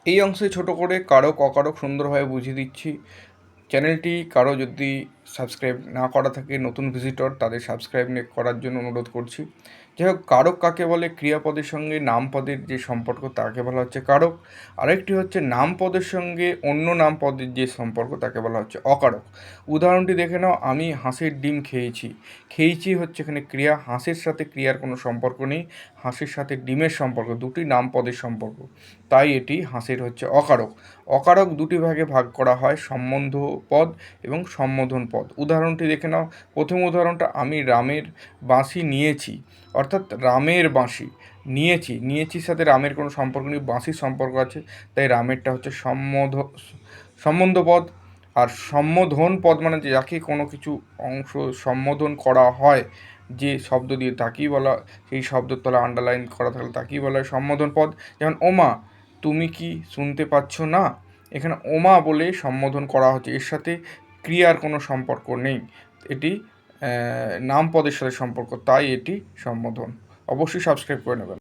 এই অংশে ছোট করে কারক অকারক সুন্দরভাবে বুঝিয়ে দিচ্ছি। চ্যানেলটি কারো যদি সাবস্ক্রাইব না করা থাকে, নতুন ভিজিটর, তাদের সাবস্ক্রাইব করার জন্য অনুরোধ করছি। যাই হোক, কারক কাকে বলে? ক্রিয়াপদের সঙ্গে নামপদের যে সম্পর্ক তাকে বলা হচ্ছে কারক। আরেকটি হচ্ছে নামপদের সঙ্গে অন্য নামপদের যে সম্পর্ক তাকে বলা হচ্ছে অকারক। উদাহরণটি দেখে নাও, আমি হাঁসের ডিম খেয়েছি। খেয়েছি হচ্ছে এখানে ক্রিয়া, হাঁসের সাথে ক্রিয়ার কোনো সম্পর্ক নেই, হাঁসের সাথে ডিমের সম্পর্ক, দুটি নামপদের সম্পর্ক, তাই এটি হাঁসের হচ্ছে অকারক। অকারক দুটি ভাগে ভাগ করা হয়, সম্বন্ধ পদ এবং সম্বোধন পদ। উদাহরণটি দেখে নাও। প্রথম উদাহরণটা, আমি রামের বাঁশি নিয়েছি, অর্থাৎ রামের বাঁশি নিয়েছি, নিয়েছির সাথে রামের কোনো সম্পর্ক নেই, বাঁশির সম্পর্ক আছে, তাই রামেরটা হচ্ছে সম্বন্ধ পদ। আর সম্বোধন পদ মানে যাকে কোনো কিছু অংশ সম্বোধন করা হয় যে শব্দ দিয়ে, তাকেই বলা, সেই শব্দের তলা আন্ডারলাইন করা থাকলে তাকেই বলা হয় সম্বোধন পদ। যেমন ওমা, তুমি কি শুনতে পাচ্ছ না? এখানে ওমা বলে সম্বোধন করা হচ্ছে, এর সাথে ক্রিয়ার কোনো সম্পর্ক নেই, এটি নামপদের সাথে সম্পর্ক, তাই এটি সম্বোধন। অবশ্যই সাবস্ক্রাইব করে নেবেন।